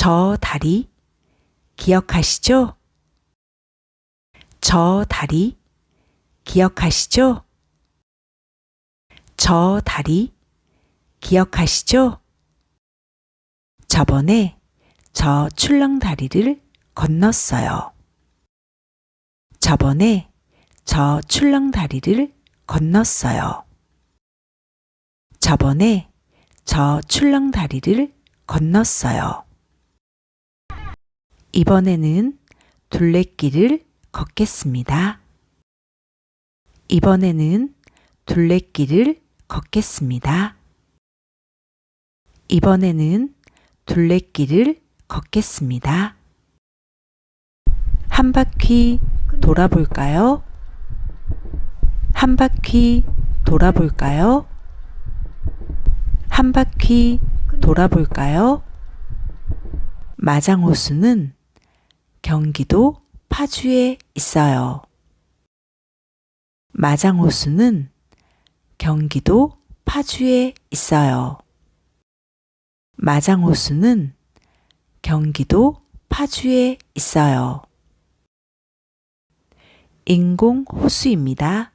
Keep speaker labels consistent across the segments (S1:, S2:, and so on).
S1: 저 다리 기억하시죠? 저 다리 기억하시죠? 저 다리 기억하시죠? 저번에 저 출렁다리를 건넜어요. 저번에 저 출렁다리를 건넜어요. 저번에 저 출렁다리를 건넜어요. 이번에는 둘레길을 걷겠습니다. 이번에는 둘레길을 걷겠습니다. 이번에는 둘레길을 걷겠습니다. 한 바퀴 돌아볼까요? 한 바퀴 돌아볼까요? 한 바퀴 돌아볼까요? 마장호수는 경기도 파주에 있어요. 마장호수는 경기도 파주에 있어요. 마장호수는 경기도 파주에 있어요. 인공호수입니다.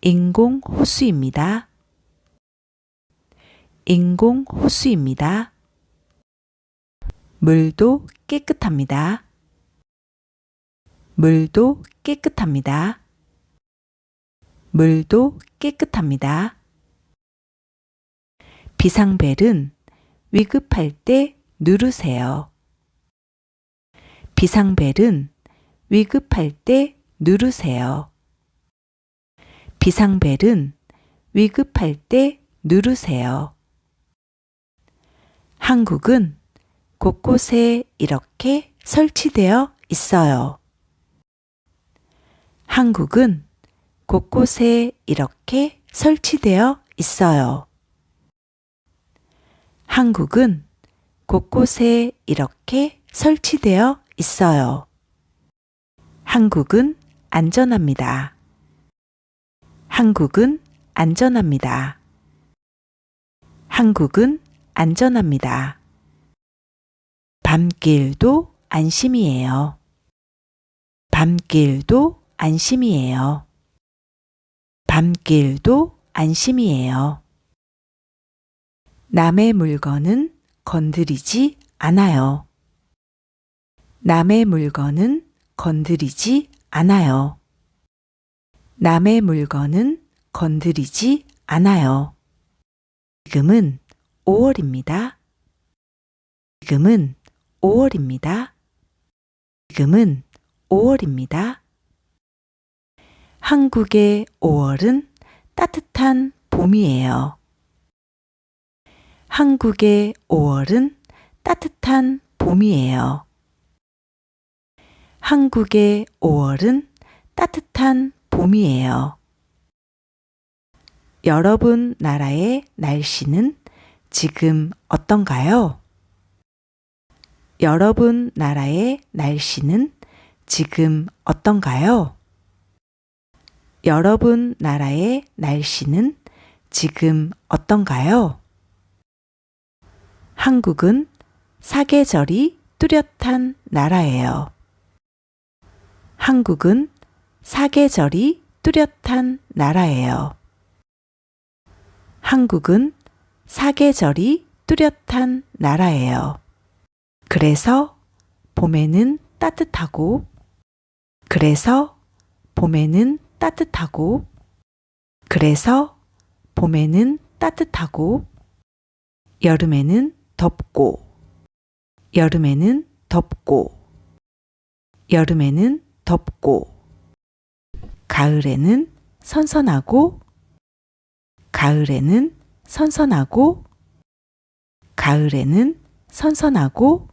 S1: 인공호수입니다. 인공호수입니다. 물도 깨끗합니다. 물도 깨끗합니다. 물도 깨끗합니다. 비상벨은 위급할 때 누르세요. 비상벨은 위급할 때 누르세요. 비상벨은 위급할 때 누르세요. 한국은 곳곳에 이렇게 설치되어 있어요. 한국은 곳곳에 이렇게 설치되어 있어요. 한국은 곳곳에 이렇게 설치되어 있어요. 한국은 안전합니다. 한국은 안전합니다. 한국은 안전합니다. 밤길도 안심이에요. 밤길도 안심이에요. 밤길도 안심이에요. 남의 물건은 건드리지 않아요. 남의 물건은 건드리지 않아요. 남의 물건은 건드리지 않아요. 지금은 5월입니다. 지금은 5월입니다. 지금은 5월입니다. 한국의 5월은 따뜻한 봄이에요. 한국의 5월은 따뜻한 봄이에요. 한국의 5월은 따뜻한 봄이에요. 여러분 나라의 날씨는 지금 어떤가요? 여러분 나라의 날씨는 지금 어떤가요? 여러분 나라의 날씨는 지금 어떤가요? 한국은 사계절이 뚜렷한 나라예요. 한국은 사계절이 뚜렷한 나라예요. 한국은 사계절이 뚜렷한 나라예요. 그래서 봄에는 따뜻하고, 그래서 봄에는 따뜻하고, 그래서 봄에는 따뜻하고, 여름에는 덥고, 여름에는 덥고, 여름에는 덥고, 가을에는 선선하고, 가을에는 선선하고, 가을에는 선선하고,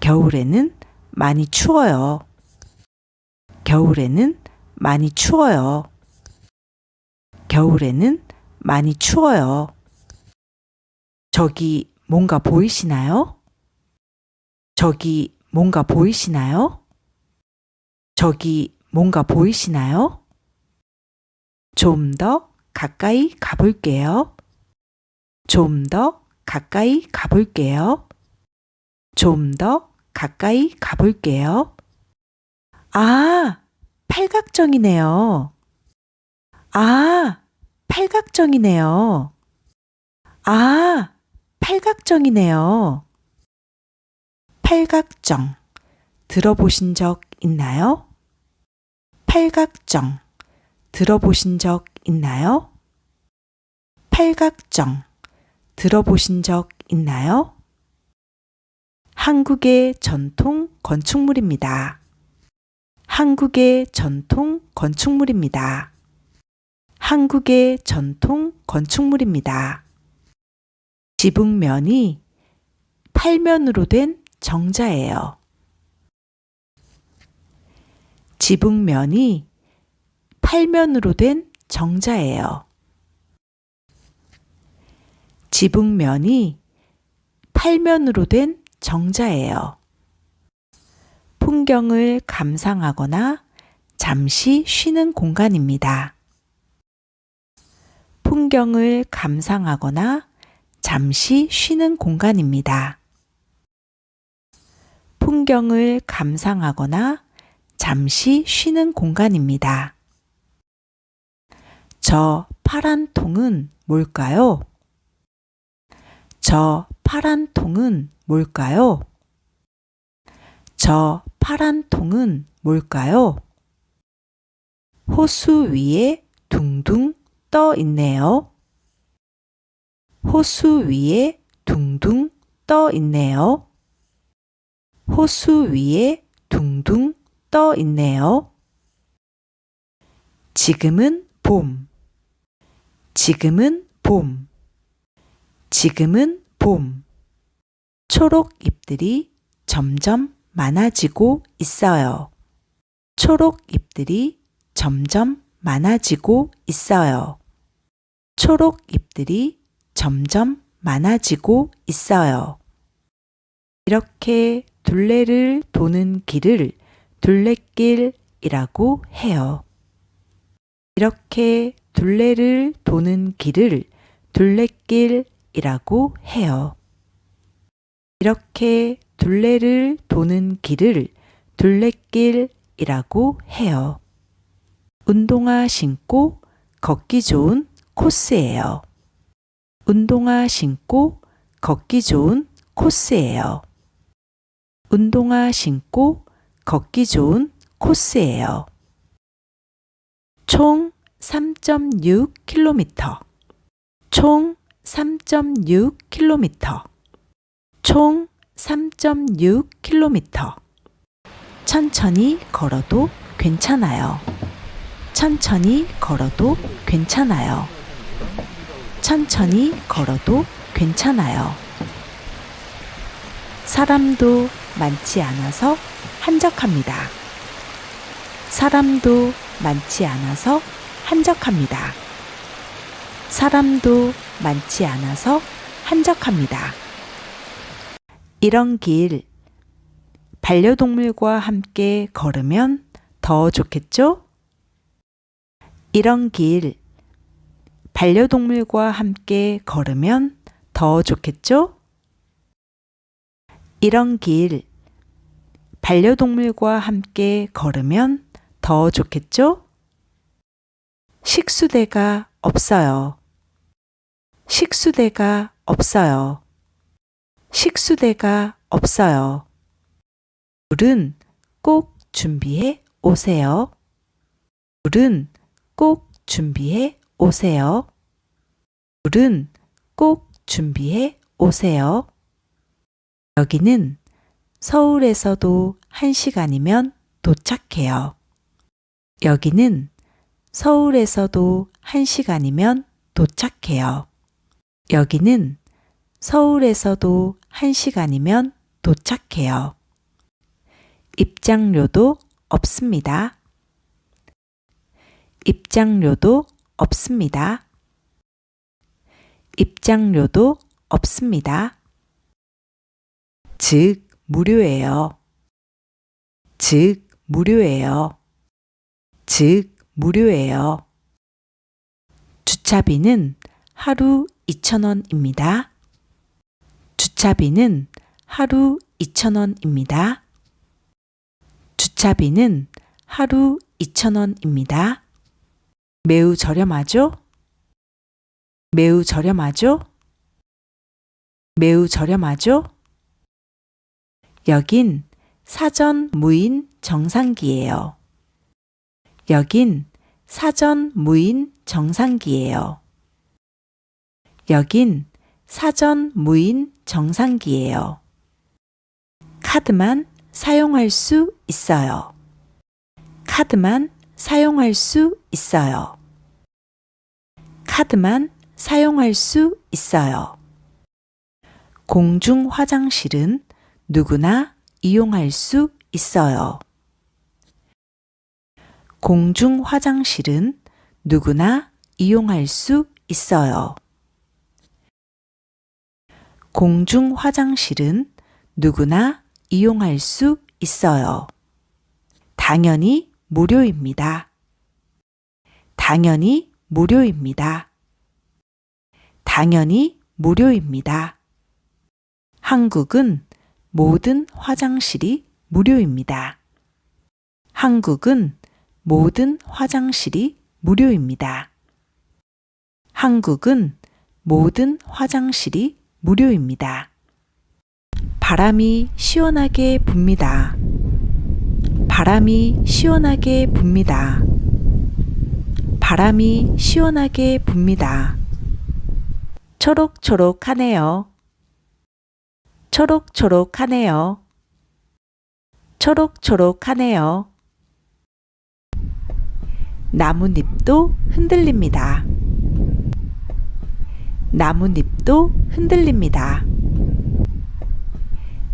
S1: 겨울에는 많이 추워요. 겨울에는 많이 추워요. 겨울에는 많이 추워요. 저기 뭔가 보이시나요? 저기 뭔가 보이시나요? 저기 뭔가 보이시나요? 좀 더 가까이 가볼게요. 좀 더 가까이 가볼게요. 좀 더 가까이 가볼게요. 아, 팔각정이네요. 아, 팔각정이네요. 아, 팔각정이네요. 팔각정. 들어보신 적 있나요? 팔각정. 들어보신 적 있나요? 팔각정. 들어보신 적 있나요? 한국의 전통 건축물입니다. 한국의 전통 건축물입니다. 한국의 전통 건축물입니다. 지붕면이 팔면으로 된 정자예요. 지붕면이 팔면으로 된 정자예요. 지붕면이 팔면으로 된 정자예요. 풍경을 감상하거나 잠시 쉬는 공간입니다. 풍경을 감상하거나 잠시 쉬는 공간입니다. 풍경을 감상하거나 잠시 쉬는 공간입니다. 저 파란 통은 뭘까요? 저 파란 통은 뭘까요? 저 파란 통은 뭘까요? 호수 위에 둥둥 떠 있네요. 호수 위에 둥둥 떠 있네요. 호수 위에 둥둥 떠 있네요. 지금은 봄. 지금은 봄. 지금은 봄. 초록 잎들이 점점 많아지고 있어요. 초록 잎들이 점점 많아지고 있어요. 초록 잎들이 점점 많아지고 있어요. 이렇게 둘레를 도는 길을 둘레길이라고 해요. 이렇게 둘레를 도는 길을 둘레길이라고 해요. 이렇게 둘레를 도는 길을 둘레길이라고 해요. 운동화 신고 걷기 좋은 코스예요. 운동화 신고 걷기 좋은 코스예요. 운동화 신고 걷기 좋은 코스예요. 총 3.6km. 총 3.6km. 총 3.6km. 천천히 걸어도 괜찮아요. 천천히 걸어도 괜찮아요. 천천히 걸어도 괜찮아요. 사람도 많지 않아서 한적합니다. 사람도 많지 않아서 한적합니다. 사람도 많지 않아서 한적합니다. 이런 길, 반려동물과 함께 걸으면 더 좋겠죠? 이런 길, 반려동물과 함께 걸으면 더 좋겠죠? 이런 길, 반려동물과 함께 걸으면 더 좋겠죠? 식수대가 없어요. 식수대가 없어요. 식수대가 없어요. 물은 꼭 준비해 오세요. 물은 꼭 준비해 오세요. 물은 꼭 준비해 오세요. 여기는 서울에서도 1시간이면 도착해요. 여기는 서울에서도 1시간이면 도착해요. 여기는 서울에서도 1시간이면 도착해요. 입장료도 없습니다. 입장료도 없습니다. 입장료도 없습니다. 즉, 무료예요. 즉, 무료예요. 즉, 무료예요. 주차비는 하루 2,000원입니다. 주차비는 하루 2,000원입니다. 주차비는 하루 2,000원입니다. 매우 저렴하죠? 매우 저렴하죠? 매우 저렴하죠? 여긴 사전 무인 정상기예요. 여긴 사전 무인 정상기예요. 여긴 사전 무인 정상기예요. 카드만 사용할 수 있어요. 카드만 사용할 수 있어요. 카드만 사용할 수 있어요. 공중 화장실은 누구나 이용할 수 있어요. 공중 화장실은 누구나 이용할 수 있어요. 공중 화장실은 누구나 이용할 수 있어요. 당연히 무료입니다. 당연히 무료입니다. 당연히 무료입니다. 한국은 모든 화장실이 무료입니다. 한국은 모든 화장실이 무료입니다. 한국은 모든 화장실이 무료입니다. 바람이 시원하게 붑니다. 바람이 시원하게 붑니다. 바람이 시원하게 붑니다. 초록초록하네요. 초록초록하네요. 초록초록하네요. 나뭇잎도 흔들립니다. 나뭇잎도 흔들립니다.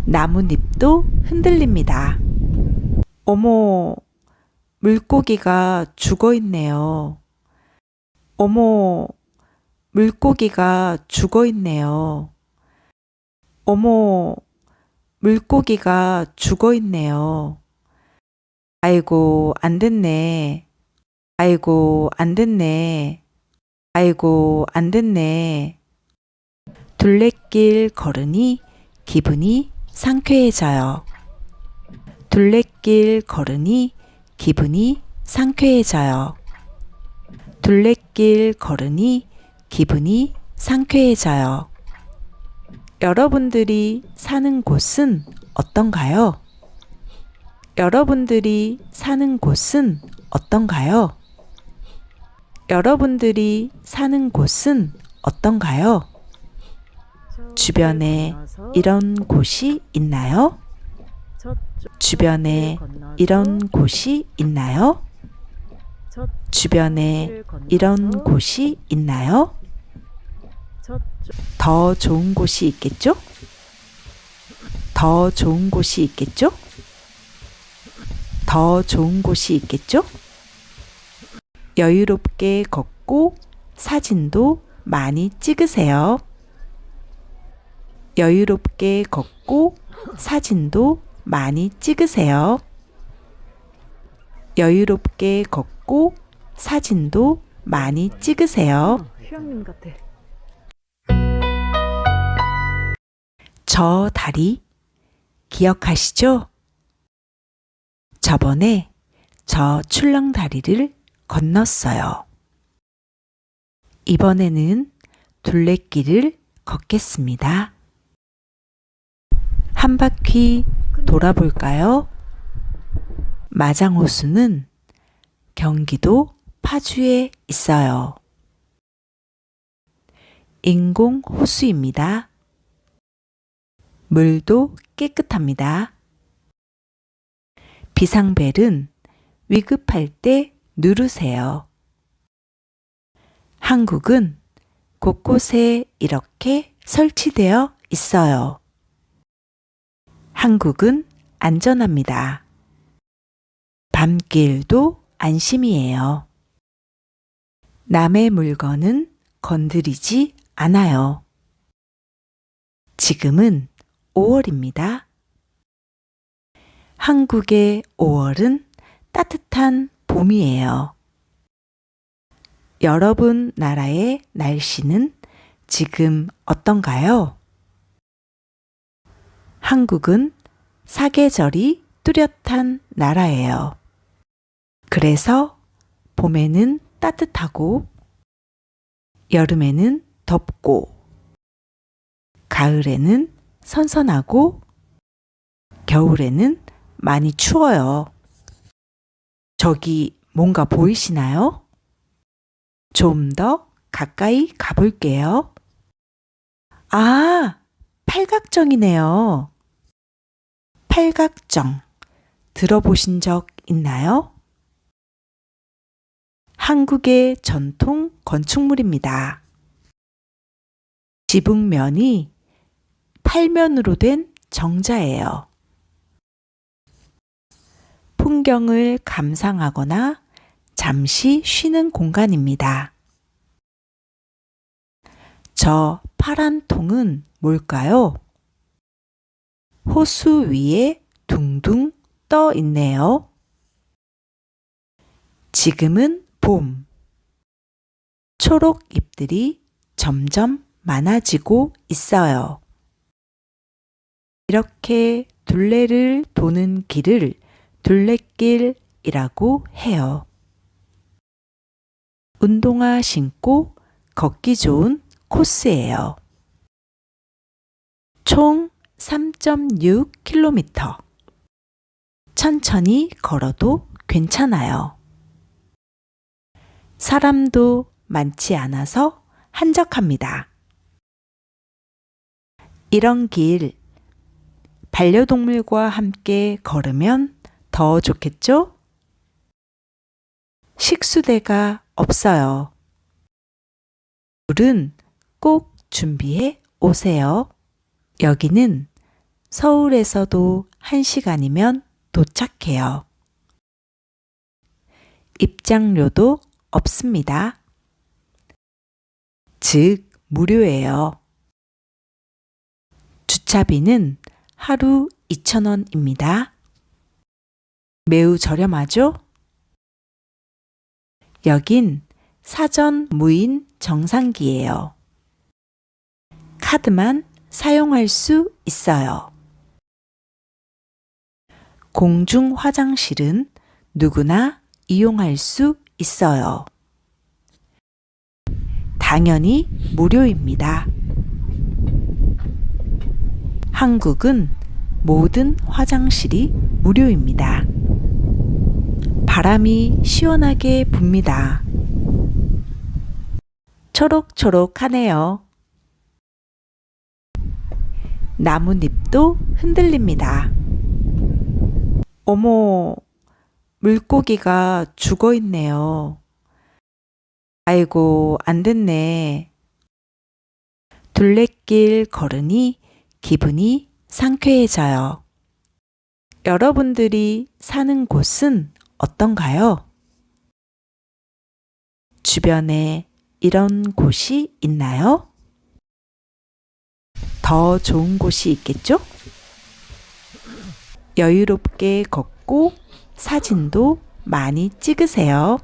S1: 나뭇잎도 흔들립니다. 어머, 물고기가 죽어 있네요. 어머, 물고기가 죽어 있네요. 어머, 물고기가 죽어 있네요. 아이고, 안 됐네. 아이고, 안 됐네. 아이고, 안 됐네. 둘레길 걸으니 기분이 상쾌해져요. 둘레길 걸으니 기분이 상쾌해져요. 둘레길 걸으니 기분이 상쾌해져요. 여러분들이 사는 곳은 어떤가요? 여러분들이 사는 곳은 어떤가요? 여러분들이 사는 곳은 어떤가요? 주변에 이런 곳이 있나요? 주변에 이런 곳이 있나요? 주변에 이런 곳이 있나요? 더 좋은 곳이 있겠죠? 더 좋은 곳이 있겠죠? 더 좋은 곳이 있겠죠? 여유롭게 걷고 사진도 많이 찍으세요. 여유롭게 걷고 사진도 많이 찍으세요. 여유롭게 걷고 사진도 많이 찍으세요.
S2: 휴양림 같아.
S1: 저 다리 기억하시죠? 저번에 저 출렁다리를 건넜어요. 이번에는 둘레길을 걷겠습니다. 한 바퀴 돌아볼까요? 마장호수는 경기도 파주에 있어요. 인공 호수입니다. 물도 깨끗합니다. 비상벨은 위급할 때 누르세요. 한국은 곳곳에 이렇게 설치되어 있어요. 한국은 안전합니다. 밤길도 안심이에요. 남의 물건은 건드리지 않아요. 지금은 5월입니다. 한국의 5월은 따뜻한 봄이에요. 여러분 나라의 날씨는 지금 어떤가요? 한국은 사계절이 뚜렷한 나라예요. 그래서 봄에는 따뜻하고 여름에는 덥고 가을에는 선선하고 겨울에는 많이 추워요. 저기 뭔가 보이시나요? 좀 더 가까이 가볼게요. 아, 팔각정이네요. 팔각정 들어보신 적 있나요? 한국의 전통 건축물입니다. 지붕면이 팔면으로 된 정자예요. 풍경을 감상하거나 잠시 쉬는 공간입니다. 저 파란 통은 뭘까요? 호수 위에 둥둥 떠 있네요. 지금은 봄. 초록 잎들이 점점 많아지고 있어요. 이렇게 둘레를 도는 길을 둘레길이라고 해요. 운동화 신고 걷기 좋은 코스예요. 총 3.6km. 천천히 걸어도 괜찮아요. 사람도 많지 않아서 한적합니다. 이런 길, 반려동물과 함께 걸으면 더 좋겠죠? 식수대가 없어요. 물은 꼭 준비해 오세요. 여기는 서울에서도 1시간이면 도착해요. 입장료도 없습니다. 즉, 무료예요. 주차비는 하루 2,000원입니다. 매우 저렴하죠? 여긴 사전 무인 정상기예요. 카드만 사용할 수 있어요. 공중 화장실은 누구나 이용할 수 있어요. 당연히 무료입니다. 한국은 모든 화장실이 무료입니다. 바람이 시원하게 붑니다. 초록초록하네요. 나뭇잎도 흔들립니다. 어머, 물고기가 죽어 있네요. 아이고, 안 됐네. 둘레길 걸으니 기분이 상쾌해져요. 여러분들이 사는 곳은 어떤가요? 주변에 이런 곳이 있나요? 더 좋은 곳이 있겠죠? 여유롭게 걷고 사진도 많이 찍으세요.